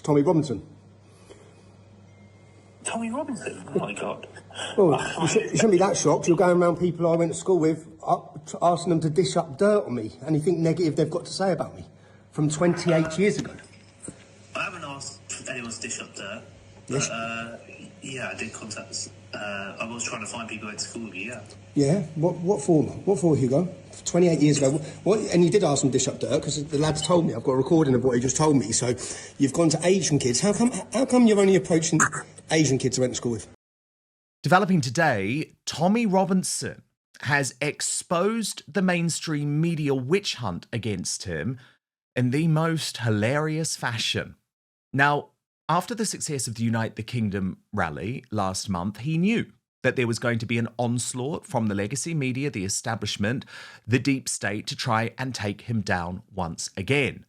It's Tommy Robinson. Tommy Robinson? Oh my God. Well, you shouldn't be that shocked. You're going around people I went to school with asking them to dish up dirt on me. Anything negative they've got to say about me from 28 years ago. I haven't asked anyone to dish up dirt. Yes. But, yeah, I did contact. I was trying to find people who went to school with you, yeah. Yeah? What for? What for, Hugo? 28 years ago. What? And you did ask them to dish up dirt, because the lads told me. I've got a recording of what he just told me. So you've gone to Asian kids. How come you're only approaching Asian kids I went to school with? Developing today, Tommy Robinson has exposed the mainstream media witch hunt against him in the most hilarious fashion. Now, after the success of the Unite the Kingdom rally last month, he knew that there was going to be an onslaught from the legacy media, the establishment, the deep state to try and take him down once again.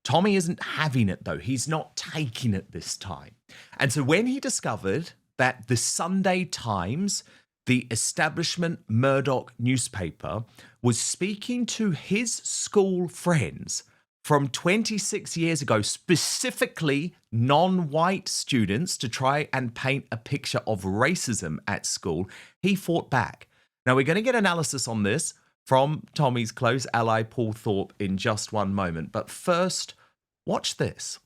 Tommy isn't having it, though. He's not taking it this time. And so when he discovered that the Sunday Times, the establishment Murdoch newspaper, was speaking to his school friends from 26 years ago, specifically non-white students, to try and paint a picture of racism at school, he fought back. Now, we're going to get analysis on this from Tommy's close ally, Paul Thorpe, in just one moment. But first, watch this.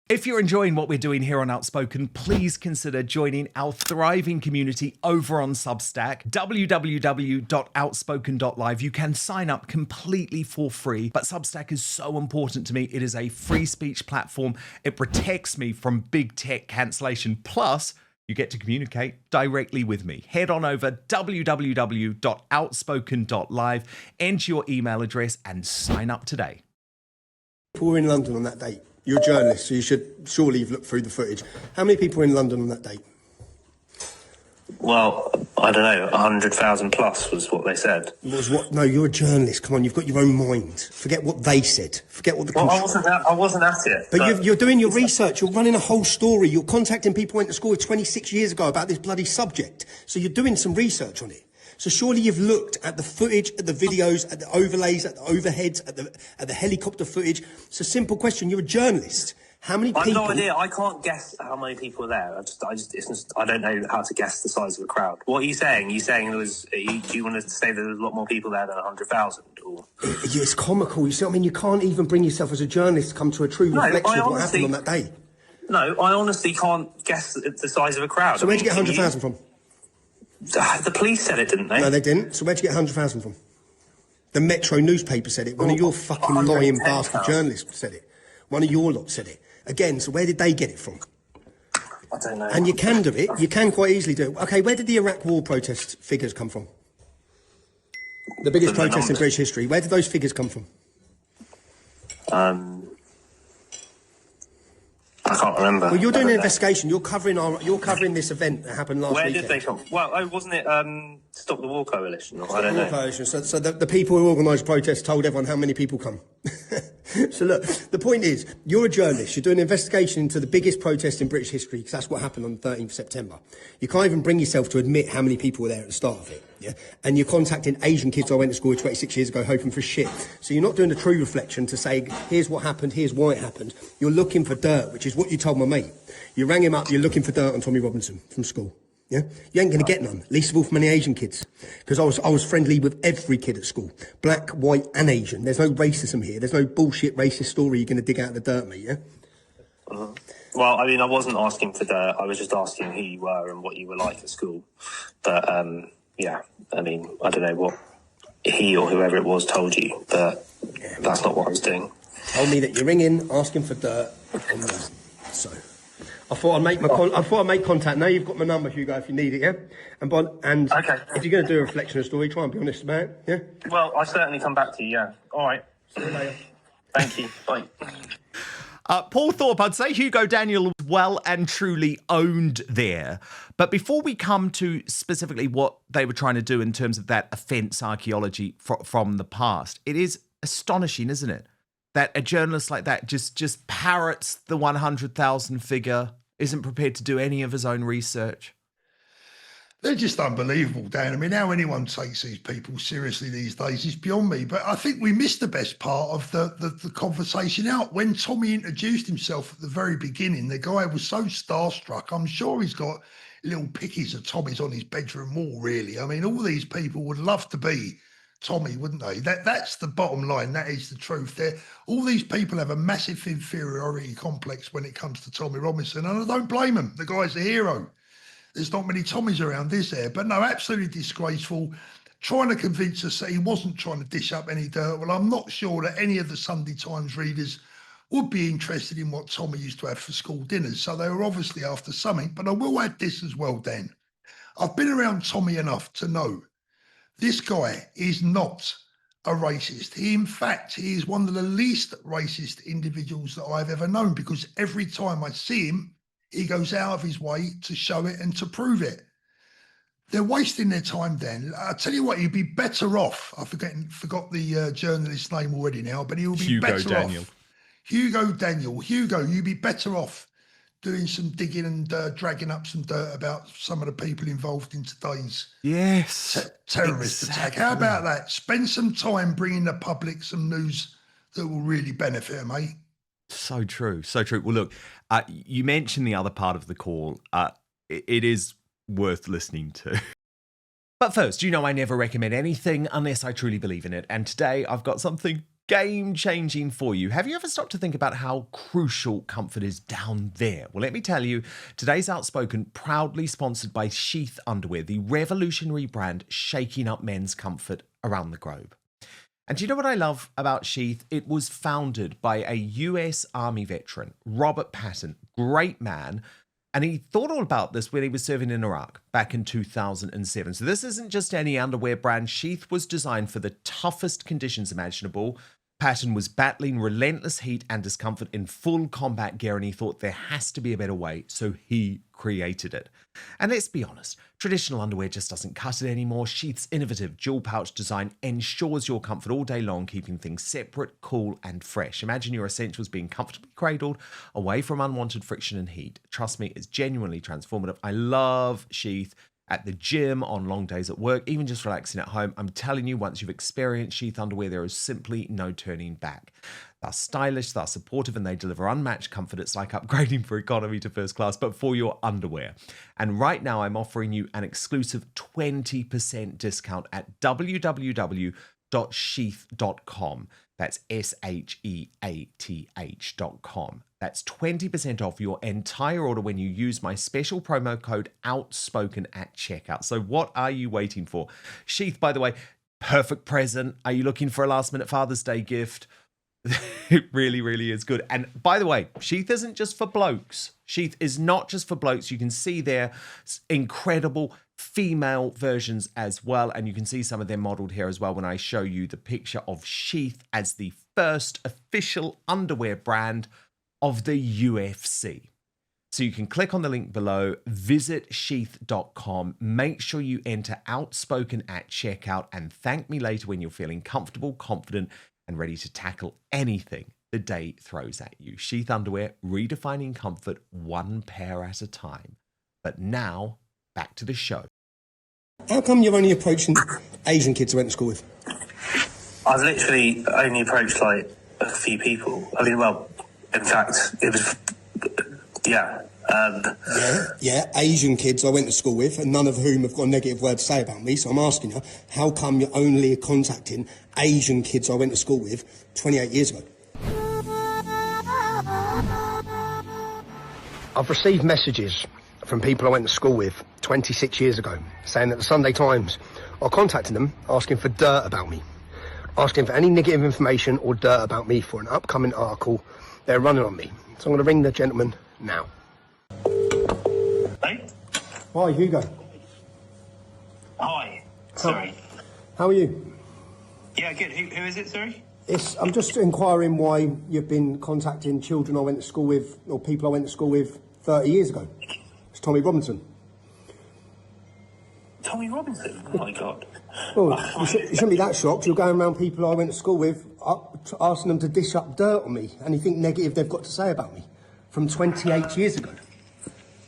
If you're enjoying what we're doing here on Outspoken, please consider joining our thriving community over on Substack, www.outspoken.live. You can sign up completely for free, but Substack is so important to me. It is a free speech platform. It protects me from big tech cancellation. Plus, you get to communicate directly with me. Head on over www.outspoken.live, enter your email address, and sign up today. People were in London on that date. You're a journalist, so you should surely have looked through the footage. How many people were in London on that date? Well, I don't know, 100,000 plus was what they said. Was what? No, you're a journalist. Come on, you've got your own mind. Forget what they said. Forget what the... Well, I wasn't at it. But you're doing your research. You're running a whole story. You're contacting people who went to school 26 years ago about this bloody subject. So you're doing some research on it. So surely you've looked at the footage, at the videos, at the overlays, at the overheads, at the helicopter footage. It's a simple question. You're a journalist. How many people... I've no idea. I can't guess how many people are there. I don't know how to guess the size of a crowd. What are you saying? Do you want to say there was a lot more people there than 100,000? Or... It's comical. You see what I mean? You can't even bring yourself as a journalist to come to a true reflection of what happened on that day. No, I honestly can't guess the size of a crowd. So where'd you get 100,000 from? The police said it, didn't they? No, they didn't. So where'd you get 100,000 from? The Metro newspaper said it. One of your fucking lying bastard journalists said it. One of your lot said it. Again, so where did they get it from? I don't know. And you can do it. You can quite easily do it. Okay, where did the Iraq War protest figures come from? The biggest protest in British history. Where did those figures come from? I can't remember. Well, you're doing an investigation. You're covering this event that happened last weekend. Where did they come from? Well, wasn't it Stop the War Coalition? Or, I don't know. Coalition. So the people who organised protests told everyone how many people come. So look, the point is, you're a journalist. You're doing an investigation into the biggest protest in British history, because that's what happened on the 13th of September. You can't even bring yourself to admit how many people were there at the start of it. Yeah? And you're contacting Asian kids I went to school with 26 years ago hoping for shit. So you're not doing a true reflection to say, here's what happened, here's why it happened. You're looking for dirt, which is what you told my mate. You rang him up, you're looking for dirt on Tommy Robinson from school. Yeah? You ain't going to get none, least of all from any Asian kids. Because I was friendly with every kid at school. Black, white and Asian. There's no racism here. There's no bullshit racist story you're going to dig out of the dirt, mate, yeah? Well, I mean, I wasn't asking for dirt. I was just asking who you were and what you were like at school. But, yeah, I mean, I don't know what he or whoever it was told you, but that's not what I was doing. Told me that you're ringing, asking for dirt. So... I thought I'd make contact. Now you've got my number, Hugo, if you need it, yeah? And okay. If you're going to do a reflection of the story, try and be honest about it, yeah? Well, I'll certainly come back to you, yeah. All right. See you later. Thank you. Bye. Paul Thorpe, I'd say Hugo Daniel was well and truly owned there. But before we come to specifically what they were trying to do in terms of that offence archaeology from the past, it is astonishing, isn't it? That a journalist like that just parrots the 100,000 figure, isn't prepared to do any of his own research. They're just unbelievable, Dan. I mean, how anyone takes these people seriously these days is beyond me. But I think we missed the best part of the conversation out. When Tommy introduced himself at the very beginning, the guy was so starstruck. I'm sure he's got little pickies of Tommy's on his bedroom wall, really. I mean, all these people would love to be Tommy, wouldn't they? That's the bottom line. That is the truth. All these people have a massive inferiority complex when it comes to Tommy Robinson, and I don't blame them. The guy's a hero. There's not many Tommies around, is there? But no, absolutely disgraceful. Trying to convince us that he wasn't trying to dish up any dirt. Well, I'm not sure that any of the Sunday Times readers would be interested in what Tommy used to have for school dinners. So they were obviously after something. But I will add this as well, Dan. I've been around Tommy enough to know this guy is not a racist. In fact, he is one of the least racist individuals that I've ever known, because every time I see him, he goes out of his way to show it and to prove it. They're wasting their time, Dan. I tell you what, he'd be better off. I forgot the journalist's name already now, but he'll be better off. Hugo Daniel. Hugo, you'd be better off doing some digging and dragging up some dirt about some of the people involved in today's terrorist attack. How about that? Spend some time bringing the public some news that will really benefit them, eh? So true, so true. Well, look, you mentioned the other part of the call. It is worth listening to. But first, you know I never recommend anything unless I truly believe in it. And today I've got something game-changing for you. Have you ever stopped to think about how crucial comfort is down there? Well, let me tell you, today's Outspoken proudly sponsored by Sheath Underwear, the revolutionary brand shaking up men's comfort around the globe. And do you know what I love about Sheath? It was founded by a US Army veteran, Robert Patton, great man. And he thought all about this when he was serving in Iraq back in 2007. So this isn't just any underwear brand. Sheath was designed for the toughest conditions imaginable. Patton was battling relentless heat and discomfort in full combat gear, and he thought there has to be a better way, so he created it. And let's be honest, traditional underwear just doesn't cut it anymore. Sheath's innovative dual pouch design ensures your comfort all day long, keeping things separate, cool, and fresh. Imagine your essentials being comfortably cradled away from unwanted friction and heat. Trust me, it's genuinely transformative. I love Sheath at the gym, on long days at work, even just relaxing at home. I'm telling you, once you've experienced Sheath underwear, there is simply no turning back. They're stylish, they're supportive, and they deliver unmatched comfort. It's like upgrading from economy to first class, but for your underwear. And right now, I'm offering you an exclusive 20% discount at www.sheath.com. That's SHEATH.com. That's 20% off your entire order when you use my special promo code Outspoken at checkout. So what are you waiting for? Sheath, by the way, perfect present. Are you looking for a last minute Father's Day gift? It really, really is good. And by the way, Sheath isn't just for blokes. Sheath is not just for blokes. You can see their incredible female versions as well. And you can see some of them modeled here as well when I show you the picture of Sheath as the first official underwear brand of the UFC. So you can click on the link below, visit sheath.com, make sure you enter Outspoken at checkout, and thank me later when you're feeling comfortable, confident, and ready to tackle anything the day throws at you. Sheath underwear, redefining comfort one pair at a time. But now, back to the show. How come you're only approaching Asian kids I went to school with? I've literally only approached like a few people. I mean, well, in fact, it was, Yeah, Asian kids I went to school with, and none of whom have got a negative word to say about me. So I'm asking you, how come you're only contacting Asian kids I went to school with 28 years ago? I've received messages from people I went to school with 26 years ago, saying that the Sunday Times are contacting them, asking for dirt about me, asking for any negative information or dirt about me for an upcoming article they're running on me. So I'm going to ring the gentleman now. Hey? Hi, Hugo. Hi. Sorry. How are you? Yeah, good. Who is it, sorry? I'm just inquiring why you've been contacting children I went to school with, or people I went to school with 30 years ago. It's Tommy Robinson. Tommy Robinson? Oh, my God. Well, you shouldn't be that shocked. You're going around people I went to school with, asking them to dish up dirt on me. Anything negative they've got to say about me from 28 years ago.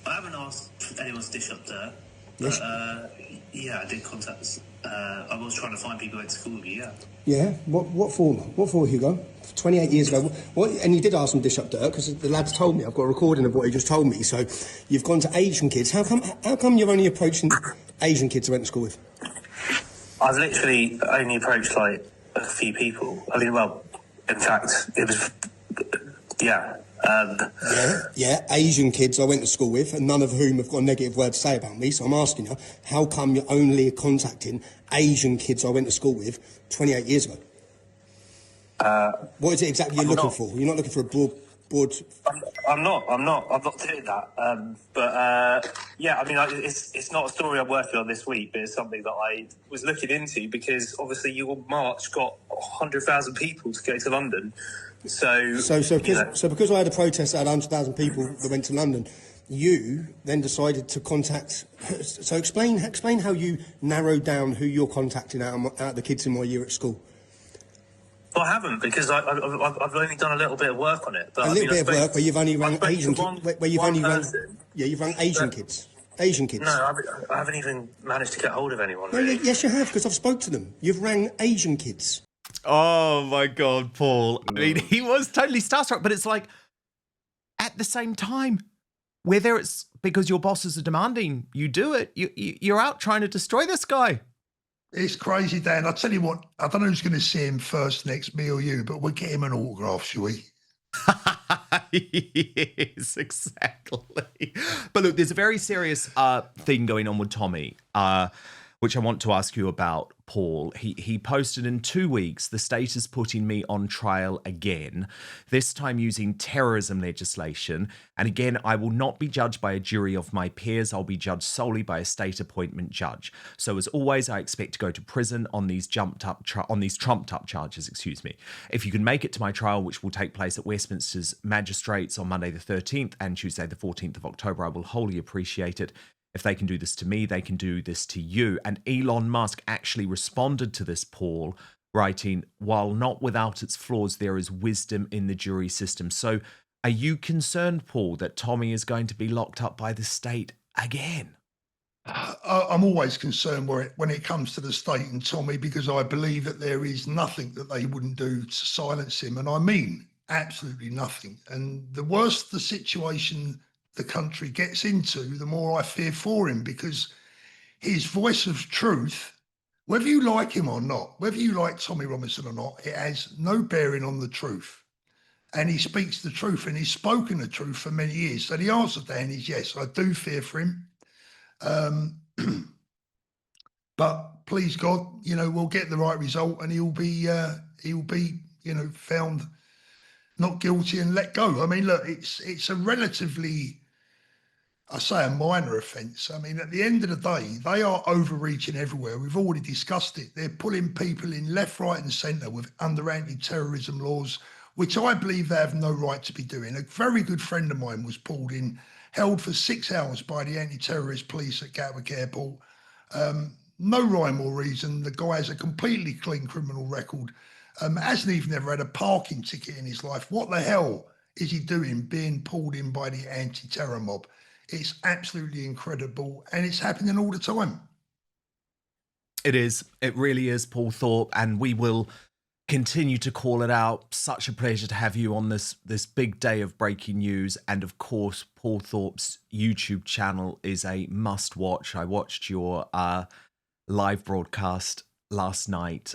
I haven't asked anyone to dish up dirt. Yes. Yeah, I did contact. I was trying to find people who went to school with you. Yeah. Yeah. What for? What for, Hugo? 28 years ago. What? And you did ask them to dish up dirt because the lads told me. I've got a recording of what he just told me. So you've gone to Asian kids. How come you're only approaching Asian kids I went to school with? I've literally only approached like a few people. I mean, well, in fact, it was. Yeah. Asian kids I went to school with, and none of whom have got a negative word to say about me. So I'm asking you, how come you're only contacting Asian kids I went to school with 28 years ago? What is it exactly you're looking for? You're not looking for a broad. I'm not doing that. Yeah, I mean, it's not a story I'm working on this week, but it's something that I was looking into because obviously your march got 100,000 people to go to London. So because I had a protest that had 100,000 people that went to London, you then decided to contact. So explain how you narrowed down who you're contacting out of the kids in my year at school. Well, I haven't because I've only done a little bit of work on it. But, bit of work where you've only rang Asian kids. You've rang Asian kids. Asian kids. No, I haven't even managed to get hold of anyone. Really. Yes, you have because I've spoke to them. You've rang Asian kids. Oh my God, Paul. I mean, he was totally starstruck, but it's like, at the same time, whether it's because your bosses are demanding you do it, you're out trying to destroy this guy. It's crazy, Dan. I'll tell you what, I don't know who's going to see him first next, me or you, but we'll get him an autograph, shall we? Yes, exactly. But look, there's a very serious thing going on with Tommy, which I want to ask you about, Paul. He posted in 2 weeks, the state is putting me on trial again, this time using terrorism legislation. And again, I will not be judged by a jury of my peers. I'll be judged solely by a state appointment judge. So as always, I expect to go to prison on these trumped up charges, excuse me. If you can make it to my trial, which will take place at Westminster's Magistrates on Monday the 13th and Tuesday the 14th of October, I will wholly appreciate it. If they can do this to me, they can do this to you. And Elon Musk actually responded to this, Paul, writing, while not without its flaws, there is wisdom in the jury system. So are you concerned, Paul, that Tommy is going to be locked up by the state again? I'm always concerned when it comes to the state and Tommy, because I believe that there is nothing that they wouldn't do to silence him. And I mean, absolutely nothing. And the worse the situation the country gets into, the more I fear for him, because his voice of truth, whether you like him or not, whether you like Tommy Robinson or not, it has no bearing on the truth. And he speaks the truth, and he's spoken the truth for many years. So the answer, Dan, is yes, I do fear for him. But please God, we'll get the right result, and he'll be found not guilty and let go. I mean, look, it's a relatively, I say, a minor offence. I mean, at the end of the day, they are overreaching everywhere. We've already discussed it. They're pulling people in left, right and centre under anti-terrorism laws, which I believe they have no right to be doing. A very good friend of mine was pulled in, held for 6 hours by the anti-terrorist police at Gatwick Airport. No rhyme or reason. The guy has a completely clean criminal record. Hasn't even ever had a parking ticket in his life. What the hell is he doing being pulled in by the anti-terror mob? It's absolutely incredible, and it's happening all the time. It is. It really is, Paul Thorpe, and we will continue to call it out. Such a pleasure to have you on this big day of breaking news. And of course, Paul Thorpe's YouTube channel is a must watch. I watched your live broadcast last night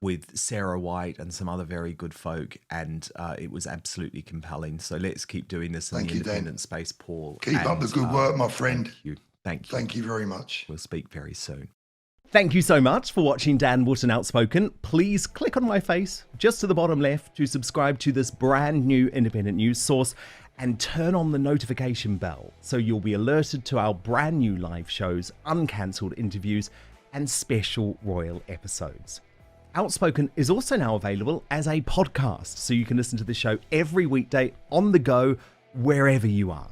with Sarah White and some other very good folk, and it was absolutely compelling. So let's keep doing this in the independent space, Paul. Keep up the good work, my friend. Thank you. Thank you. Thank you very much. We'll speak very soon. Thank you so much for watching Dan Wootton Outspoken. Please click on my face just to the bottom left to subscribe to this brand new independent news source and turn on the notification bell so you'll be alerted to our brand new live shows, uncancelled interviews, and special royal episodes. Outspoken is also now available as a podcast, so you can listen to the show every weekday on the go, wherever you are.